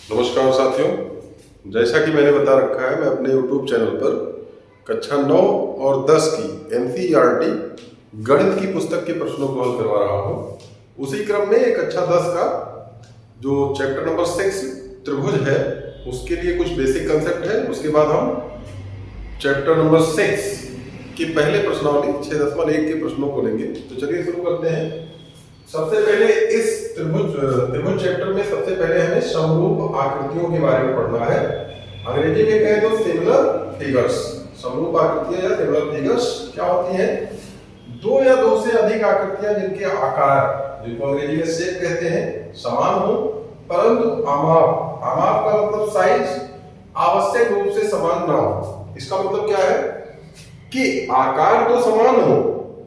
नमस्कार साथियों, जैसा कि मैंने बता रखा है मैं अपने YouTube चैनल पर कक्षा 9 और 10 की NCERT गणित की पुस्तक के प्रश्नों को हल करवा रहा हूँ। उसी क्रम में कक्षा 10 का जो चैप्टर नंबर 6 त्रिभुज है उसके लिए कुछ बेसिक कंसेप्ट है। उसके बाद हम चैप्टर नंबर 6 की पहले प्रश्नावली 6.1 के प्रश्नों को लेंगे। तो चलिए शुरू करते हैं। सबसे पहले इस त्रिभुज चैप्टर में सबसे पहले हमें समरूप आकृतियों के बारे में पढ़ना है। अंग्रेजी में कहें तो सिमिलर फिगर्स। समरूप आकृतियां या सिमिलर फिगर्स क्या होती हैं? दो या दो से अधिक आकृतियां जिनके आकार, जिनको अंग्रेजी में शेप कहते हैं, समान हो परंतु अमाप का मतलब साइज आवश्यक रूप से समान ना हो। इसका मतलब क्या है कि आकार तो समान हो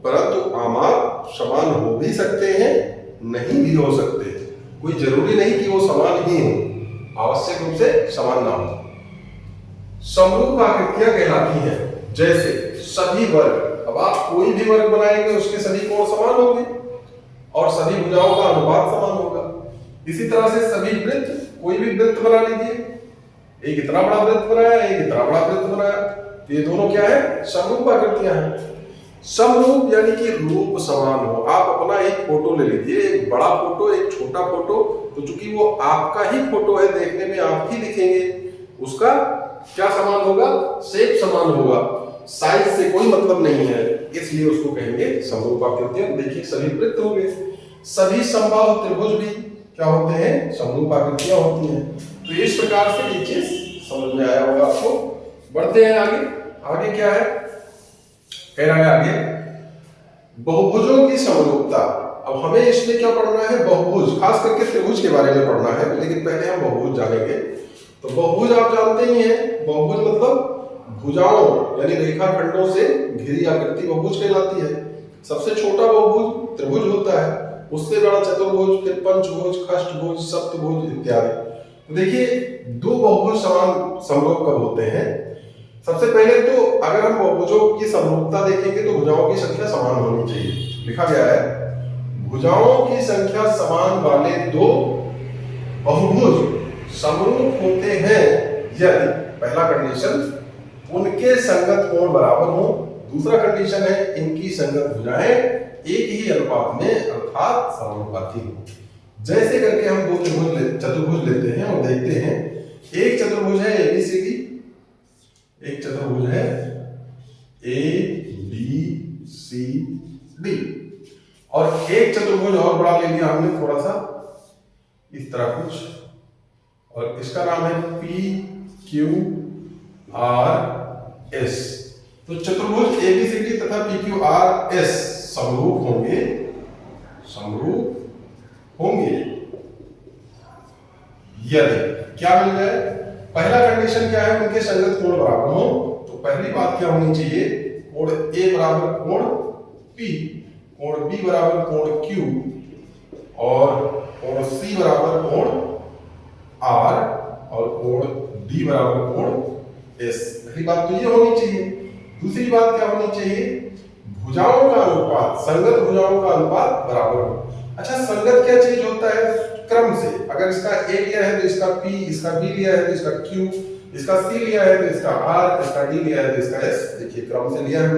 परंतु आमाप समान हो भी सकते हैं, नहीं भी हो सकते। कोई जरूरी नहीं कि वो समान ही हो, आवश्यक रूप से समान ना हो। समरूप आकृतियां कहलाती हैं जैसे सभी वर्ग। अब आप कोई भी वर्ग बनाएंगे उसके सभी कोण समान होंगे और सभी भुजाओं का अनुपात समान होगा। इसी तरह से सभी वृत्त, कोई भी वृत्त बना लीजिए, एक इतना बड़ा वृत्त बनाया, एक इतना बड़ा वृत्त बनाया, तो ये दोनों क्या है? समरूप आकृतियां हैं। समरूप यानी कि रूप समान हो। आप अपना एक फोटो ले लीजिए, एक बड़ा फोटो, एक छोटा फोटो, तो चूंकि वो आपका ही फोटो है, देखने में आप ही दिखेंगे, उसका क्या समान होगा? शेप समान होगा, साइज से कोई मतलब नहीं है, इसलिए उसको कहेंगे समरूप आकृतियां। देखिए सभी वृत्त हो गए, सभी समबाहु त्रिभुज भी क्या होते हैं? समरूप आकृतियां होती हैं। तो इस प्रकार से ये चीज समझ में आया होगा आपको। बढ़ते हैं आगे। आगे क्या है? कह रहा है आगे बहुभुजों की समरूपता। अब हमें इसमें क्या पढ़ना है? बहुभुज, खास करके त्रिभुज के बारे में पढ़ना है, लेकिन पहले हम बहुभुज जानेंगे। तो बहुभुज आप जानते ही हैं, बहुभुज मतलब भुजाओं यानी रेखाखंडों से घिरी आकृति बहुभुज कहलाती है। सबसे छोटा बहुभुज त्रिभुज होता है, उससे बड़ा चतुर्भुज, फिर पंचभुज, खष्टभुज, सप्तभुज इत्यादि। देखिए दो बहुभुज समान समरूप कब होते हैं? सबसे पहले तो अगर हम बहुभुजों की समरूपता देखेंगे तो भुजाओं की संख्या समान होनी चाहिए। लिखा गया है भुजाओं की संख्या समान वाले दो बहुभुज समरूप होते हैं यदि पहला कंडीशन उनके संगत कोण बराबर हो, दूसरा कंडीशन है इनकी संगत भुजाएं एक ही अनुपात में अर्थात समानुपाती हो। जैसे करके हम दो चतुर्भुज लेते हैं और देखते हैं। एक चतुर्भुज है ABCD, एक चतुर्भुज है ABCD, और एक चतुर्भुज और बड़ा ले लिया हमने थोड़ा सा इस तरह कुछ, और इसका नाम है PQRS। तो चतुर्भुज ABCD तथा PQRS समरूप होंगे यदि क्या मिल जाए? पहला कंडीशन क्या है? उनके संगत कोण बराबर हो। तो पहली बात क्या होनी चाहिए? कोण A बराबर कोण P, कोण B बराबर कोण Q और कोण C बराबर कोण R और कोण D बराबर कोण S। पहली बात तो ये होनी चाहिए। दूसरी बात क्या होनी चाहिए? भुजाओं का अनुपात, संगत भुजाओं का अनुपात बराबर हो। अच्छा, संगत क्या चीज होता है? क्रम से। अगर इसका A लिया है तो इसका P, इसका B लिया है तो इसका Q, इसका C लिया है तो इसका R, इसका D लिया है तो इसका S। देखिए क्रम से लिया है।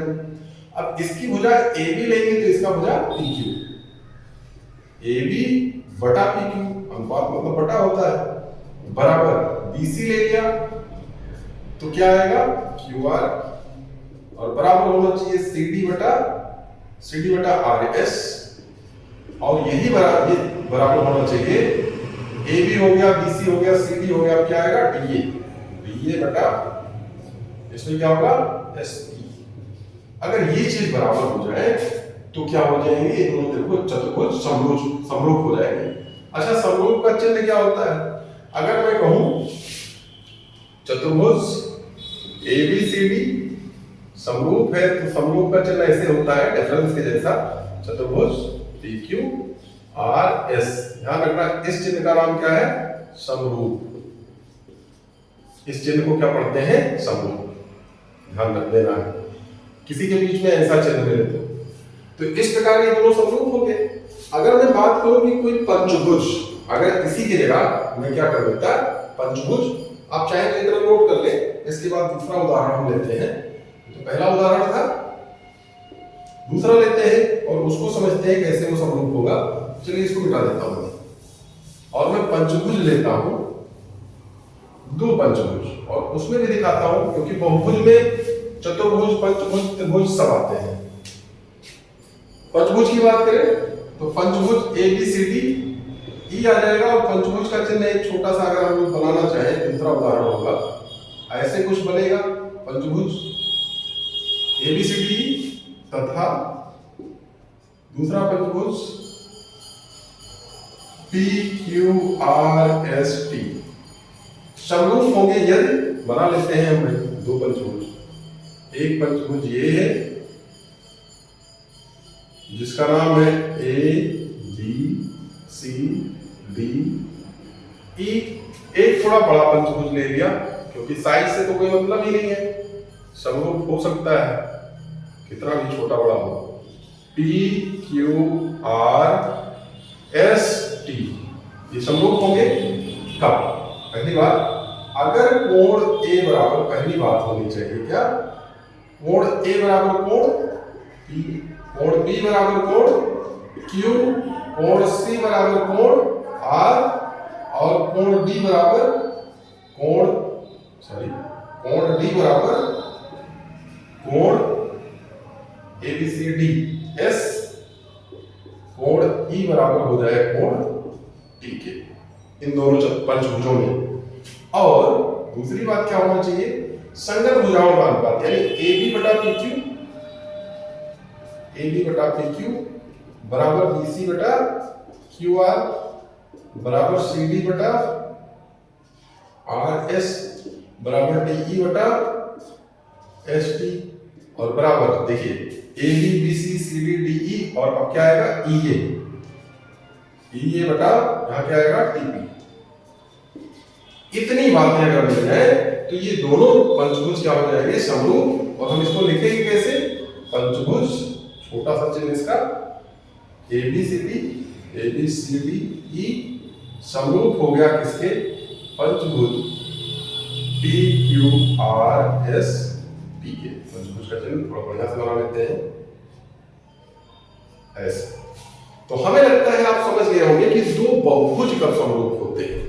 अब इसकी भुजा AB लेंगे तो इसका भुजा PQ, AB बटा PQ, अनुपात मतलब बटा होता है, बराबर BC ले लिया तो क्या आएगा? QR, और बराबर होना चाहिए CD बटा RS, और यही बराबर होना चाहिए AB हो गया, BC हो गया, CD हो गया, अब क्या आएगा? DA बटा इसमें क्या होगा? SE। अगर ये चीज बराबर हो जाए तो क्या हो जाएंगे? ये दोनों त्रिभुज चतुर्भुज समरूप हो जाएंगे। अच्छा, समरूप का चिन्ह क्या होता है? अगर मैं कहूं चतुर्भुज ABCD समरूप है तो समरूप का चिन्ह ऐसे होता है, डिफरेंस के जैसा, चतुर्भुज PQRS। ध्यान रखना इस चिन्ह का नाम क्या है? समरूप। इस चिन्ह को क्या पढ़ते हैं? समरूप। ध्यान रख देना है, किसी के बीच में ऐसा चिन्ह मिले तो इस प्रकार ये दोनों समरूप हो गए। अगर मैं बात करूं कि कोई पंचभुज, अगर इसी की जगह मैं क्या कर देता पंचभुज। आप चाहे तो इतना नोट कर ले। इसके बाद दूसरा उदाहरण हम लेते हैं। तो पहला उदाहरण था, दूसरा लेते हैं और उसको समझते हैं कैसे वो समरूप होगा। चलिए इसको मिटा देता हूं और मैं पंचभुज लेता हूं, दो पंचभुज, और उसमें भी दिखाता हूं क्योंकि बहुभुज में चतुर्भुज, पंचभुज, त्रिभुज सब आते हैं। पंचभुज की बात करें तो पंचभुज ए बी सी डी ई आ जाएगा और पंचभुज का चिन्ह एक छोटा सा अगर हम बनाना चाहें, दूसरा उदाहरण होगा, ऐसे कुछ बनेगा पंचभुज ए बी सी डी तथा दूसरा पंचभुज P Q R S T. समरूप होंगे यदि, बना लेते हैं हम दो पंचभुज। एक पंचभुज ये है जिसका नाम है ए बी सी डी ई। एक थोड़ा बड़ा पंचभुज ले लिया क्योंकि साइज से तो कोई मतलब ही नहीं है, समरूप हो सकता है कितना भी छोटा बड़ा हो। P Q R S T ये समरूप होंगे कब? पहली बात, अगर कोण ए बराबर, पहली बात होनी चाहिए क्या, कोण ए बराबर कोण पी, कोण बी बराबर कोण क्यू, कोण सी बराबर कोण आर और कोण डी बराबर कोण डी बराबर कोण A B C D S, कोण ई बराबर हो जाए कोण टी के, इन दोनों पंचभुजों में। और दूसरी बात क्या होना चाहिए, संगत भुजाओं का अनुपात, यानी ए बी बटा पी क्यू बराबर बी सी बटा क्यू आर बराबर सी डी बटा आर एस बराबर डी ई बटा एस टी, और बराबर देखिए A B B C C D D E, और अब क्या आएगा ई ए बटा यहां क्या आएगा टी पी। इतनी बातें अगर मिल जाए तो ये दोनों पंचभुज क्या हो जाएंगे, समरूप। और हम इसको लिखेंगे कैसे, पंचभुज, छोटा सा चिन्ह इसका ए बी सी डी ई, समरूप हो गया किसके, पंचभुज P Q R S T के। पंचभुज का चिन्ह थोड़ा बढ़िया से बना लेते हैं ऐसे। तो हमें लगता है आप समझ गए होंगे कि दो बहुभुज कब समरूप होते हैं।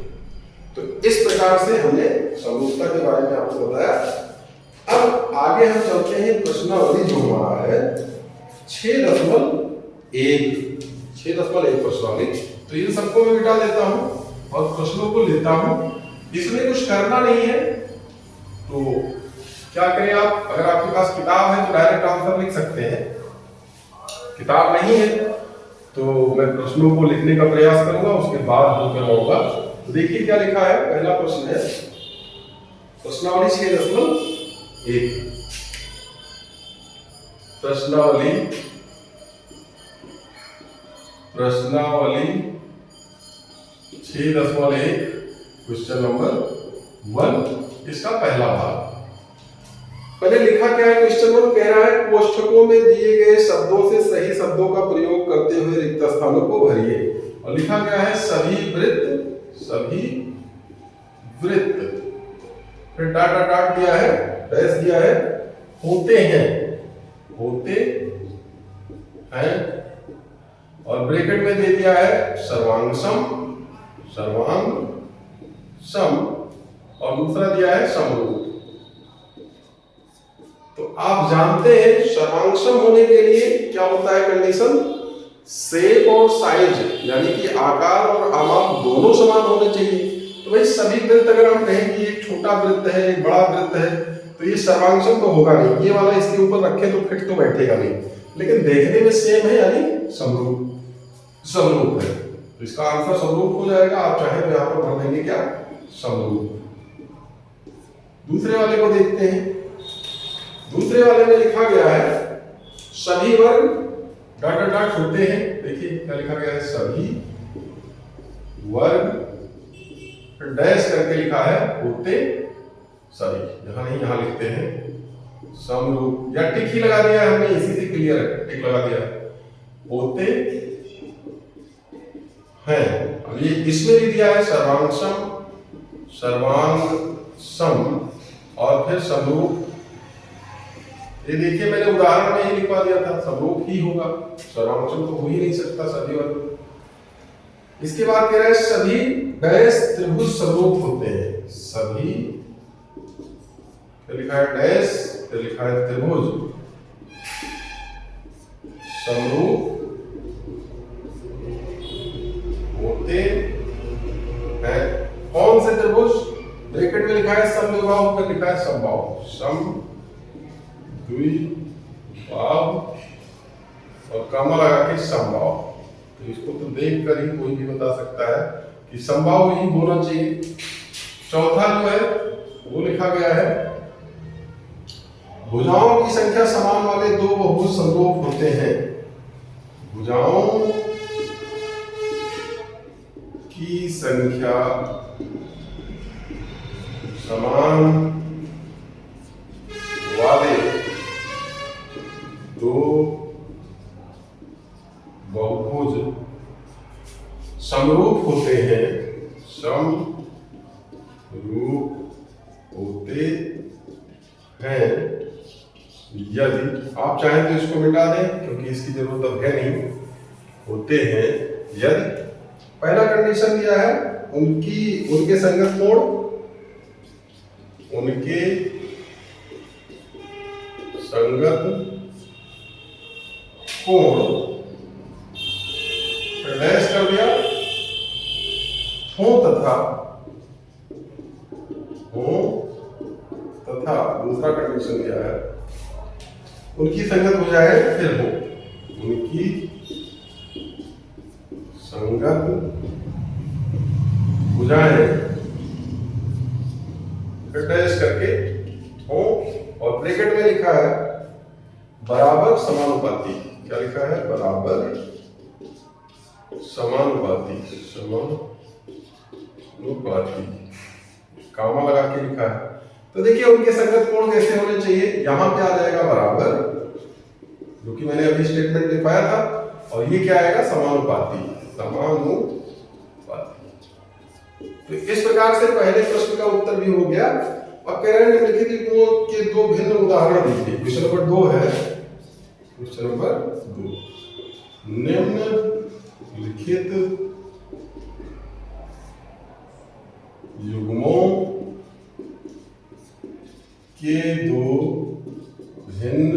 तो इस प्रकार से हमने समरूपता के बारे में आपको बताया। अब आगे हम चलते हैं, प्रश्नावली जो हमारा है 6.1 प्रश्नावली। तो इन सबको मैं मिटा देता हूं और प्रश्नों को लेता हूं। इसमें कुछ करना नहीं है, तो क्या करें आप, अगर आपके पास किताब है तो डायरेक्ट आंसर लिख सकते हैं, किताब नहीं है तो मैं प्रश्नों को लिखने का प्रयास करूंगा, उसके बाद जो करवाऊंगा। तो देखिए क्या लिखा है। पहला प्रश्न है प्रश्नावली 6.1। प्रश्नावली 6.1 क्वेश्चन नंबर 1, इसका पहला भाग। पहले लिखा क्या है, क्वेश्चन 1 कह रहा है कोष्ठकों में दिए गए शब्दों से सही शब्दों का प्रयोग करते हुए रिक्त स्थानों को भरिए। और लिखा गया है सभी वृत्त, फिर डॉट दिया है, डैश दिया है, होते हैं और ब्रैकेट में दे दिया है सर्वांगसम, और दूसरा दिया है समरूप। तो आप जानते हैं सर्वांगसम होने के लिए क्या होता है कंडीशन, शेप और साइज, यानी कि आकार और आमाप दोनों समान होने चाहिए। तो भाई सभी वृत्त, अगर हम कहें कि एक छोटा वृत्त है एक बड़ा वृत्त है तो ये सर्वांगसम तो होगा नहीं, ये वाला इसके ऊपर रखे तो फिट तो बैठेगा नहीं, लेकिन देखने में सेम है यानी समरूप है। तो इसका आंसर समरूप हो जाएगा। आप चाहे तो यहाँ पर भर देंगे क्या, समरूप। दूसरे वाले को देखते हैं। दूसरे वाले में लिखा गया है सभी वर्ग डॉट होते हैं। देखिए क्या लिखा गया है, सभी वर्ग, फिर डैश करके लिखा है होते सभी, यहां नहीं यहां लिखते हैं समरूप, या टिक ही लगा दिया है हमने, इसी से क्लियर है, टिक लगा दिया होते हैं। अब ये इसमें भी दिया है सर्वांगसम, सर्वांग सम और फिर समरूप। ये देखिए मैंने उदाहरण में ही लिखवा दिया था, समरूप ही होगा, सर्वांग सम तो हो ही नहीं सकता सभी वर्ग। इसके बाद कह रहे हैं सभी डैश त्रिभुज समरूप होते हैं। सभी लिखा है डैश, फिर लिखा है त्रिभुज समरूप होते हैं। कौन से त्रिभुज? ब्रैकेट में लिखा है समद्विबाहु, फिर लिखा है समबाहु। सम द्विबाहु और कॉमा लगा के समबाहु। तो इसको तो देख कर ही कोई भी बता सकता है कि समबाहु ही होना चाहिए। चौथा जो है वो लिखा गया है भुजाओं की संख्या समान वाले दो बहुभुज समरूप होते हैं। भुजाओं की संख्या समान वाले दो बहुभुज समरूप होते हैं। समरूप होते हैं यदि, आप चाहें तो इसको मिटा दें क्योंकि इसकी जरूरत अब है नहीं, होते हैं यदि पहला कंडीशन दिया है उनके संगत कोण, उनके संगत कोण डैश कर दिया हो तथा दूसरा कंडीशन दिया है उनकी संगत भुजाएं फिर हो, उनकी संगत भुजाएं फिर डैश करके हो। और ब्रैकेट में लिखा है बराबर समानुपाती। क्या लिखा है? बराबर समानुपाती, कामा लगा के लिखा है। तो देखिए उनके संगत कोण कैसे होने चाहिए, यहां पे आ जाएगा बराबर, जो कि मैंने अभी स्टेटमेंट लिखवाया था, और ये क्या आएगा? समानुपाती। तो इस प्रकार से पहले प्रश्न का उत्तर भी हो गया। अब कह रहे हैं निम्नलिखित गुणों के दो भिन्न उदाहरण दीजिए। क्वेश्चन नंबर 2 है, क्वेश्चन नंबर 2, निम्नलिखित युग्मों के दो भिन्न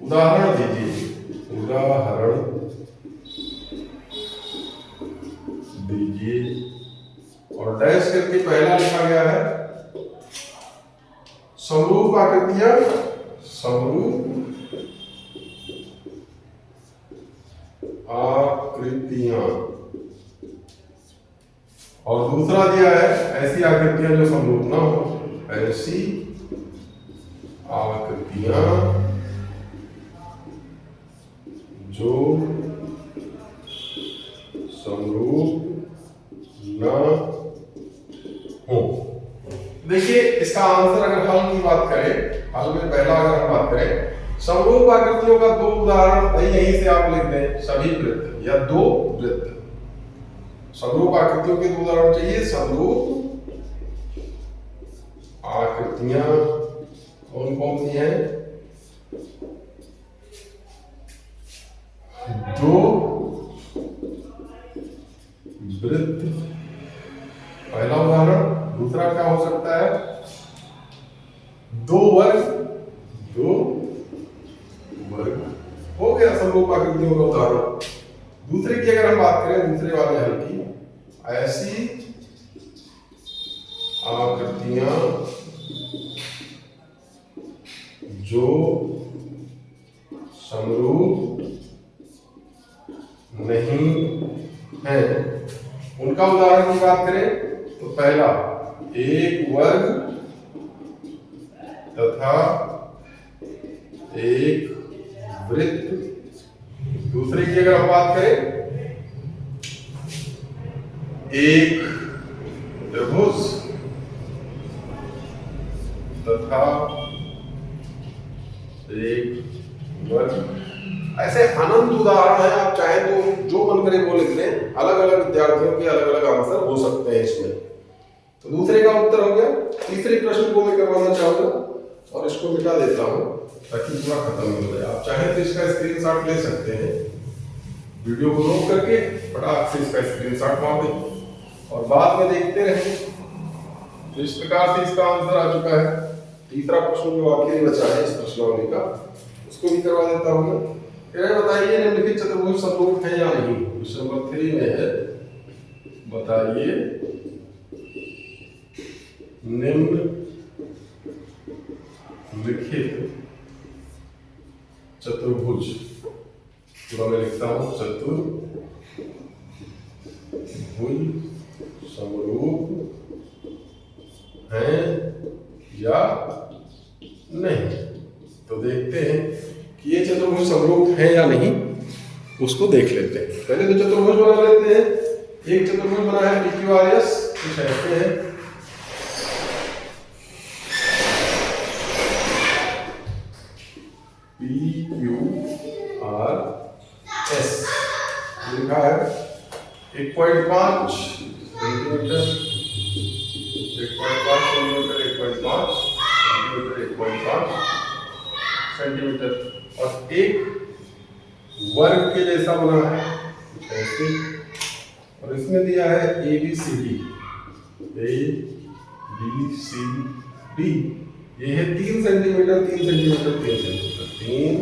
उदाहरण दीजिए। उदाहरण दीजिए और डैश करके पहला लिखा गया है समरूप आकृतियां, समरूप आकृतियां, और दूसरा दिया है ऐसी आकृतियां जो समरूप ना हो, ऐसी आकृतियां जो समरूप न हो। देखिए इसका आंसर अगर हल की बात करें, हल में पहला अगर हम बात करें, समरूप आकृतियों का दो उदाहरण यहीं से आप लिख दें, सभी वृत्त या दो वृत्त। समरूप आकृतियों के दो उदाहरण चाहिए। समरूप आकृतियां कौन कौन सी हैं? दो वृत्त पहला उदाहरण। दूसरा क्या हो सकता है? दो वर्ग, दो वर्ग हो गया समरूप आकृतियों का उदाहरण। दूसरे की अगर हम बात करें, दूसरे वाले हल की, ऐसी आकृतियां जो समरूप नहीं है, उनका उदाहरण की बात करें तो पहला एक वर्ग तथा एक वृत्त। दूसरे की अगर हम बात करें, एक त्रिभुज तथा एक वर्ग। ऐसे अनंत उदाहरण है, आप चाहे तो जो मन करे वो लिख लें। अलग अलग विद्यार्थियों के अलग अलग आंसर हो हो सकते हैं इसमें। तो दूसरे का उत्तर हो गया। तीसरे प्रश्न को मैं करवाना चाहूंगा और इसको मिटा देता हूं ताकि पूरा खत्म हो जाए। आप चाहे तो इसका स्क्रीनशॉट ले सकते हैं, वीडियो को रोक करके फटाक से इसका स्क्रीनशॉट मार दें और बाद में देखते रहें। तो इस प्रकार से इसका आंसर आ चुका है। तीसरा प्रश्न जो आखिरी बचा है इस प्रश्नावली का, उसको भी करवा देता हूं मैं। बताइए निम्नलिखित चतुर्भुज समरूप है या नहीं। क्वेश्चन नंबर 3 में है, बताइए निम्नलिखित चतुर्भुज, पूरा मैं लिखता हूं, चतुर्भुज समरूप हैं या नहीं। तो देखते हैं कि ये चतुर्भुज समरूप है या नहीं, उसको देख लेते हैं। पहले तो चतुर्भुज बना लेते हैं। एक चतुर्भुज बना है PQRS, कुछ ऐसे है। PQRS लिखा है 1.5 सेंटीमीटर, 1.5 सेंटीमीटर, 1.5 सेंटीमीटर, 1.5 सेंटीमीटर और एक वर्ग के जैसा बना है कुछ ऐसे। और इसमें दिया है ABCD, ये है 3 centimetre, 3 centimetre, 3 centimetre, 3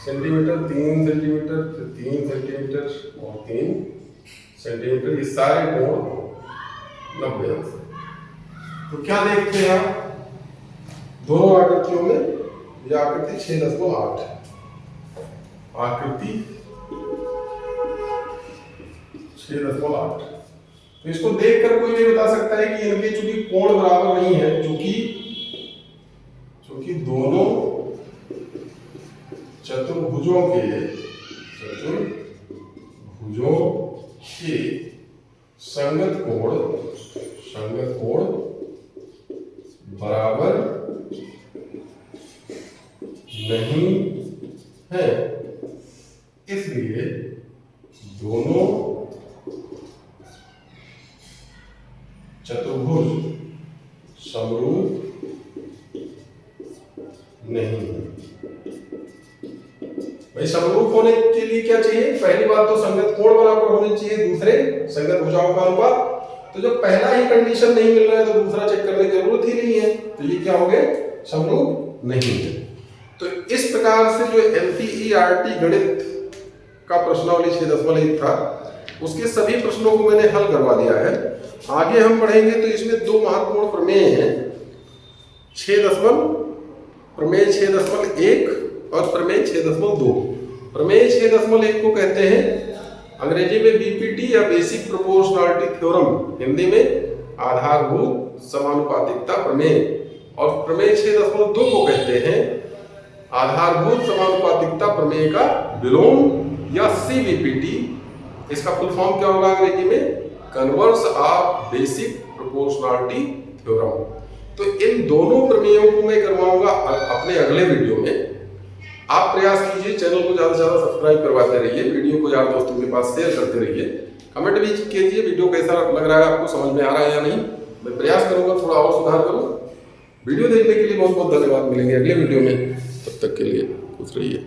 centimetre, 3 centimetre, 3 centimetre और 3 सेंटीमीटर। ये सारे कोण 90 अंश। तो क्या देखते हैं आप दोनों आकृतियों में? ये आकृति 6.8, आकृति 6.8। तो इसको देखकर कोई नहीं बता सकता है कि इनके चूंकि कोण बराबर नहीं है, चूंकि दोनों चतुर्भुजों के संगत कोण बराबर नहीं है, इसलिए दोनों चतुर्भुज समरूप नहीं है। भाई समरूप होने के लिए क्या चाहिए? पहली बात तो संगत कोण बराबर होने चाहिए, दूसरे संगत भुजाओं का अनुपात। तो जब पहला ही कंडीशन नहीं मिल रहा है तो दूसरा चेक करने की जरूरत ही नहीं है। तो ये क्या हो गए? समरूप नहीं है। तो इस प्रकार से जो NCERT गणित का प्रश्नावली 6.1 था, उसके सभी प्रश्नों को मैंने हल करवा दिया है। आगे हम बढ़ेंगे तो इसमें 2 महत्वपूर्ण प्रमेय हैं, प्रमेय 6.1 और प्रमेय 6.2। प्रमेय 6.1 को कहते हैं अंग्रेजी में BPT या बेसिक प्रोपोर्शनलिटी थ्योरम, हिंदी में आधारभूत समानुपातिकता प्रमेय। और प्रमेय 6.2 को कहते हैं आधारभूत समानुपातिकता प्रमेय का विलोम या CVPT। इसका फुल फॉर्म क्या होगा अंग्रेजी में? Converse of basic proportionality theorem. तो इन दोनों प्रमेयों को मैं करवाऊंगा अपने अगले वीडियो में। आप प्रयास कीजिए, चैनल को ज्यादा से ज्यादा सब्सक्राइब करवाते रहिए, वीडियो को यार दोस्तों के पास शेयर करते रहिए, कमेंट भी कीजिए वीडियो कैसा लग रहा है, आपको समझ में आ रहा है या नहीं। मैं प्रयास करूंगा थोड़ा और सुधार करूं। वीडियो देखने के लिए बहुत बहुत धन्यवाद। मिलेंगे अगले वीडियो में, तब तक के लिए खुश रहिए।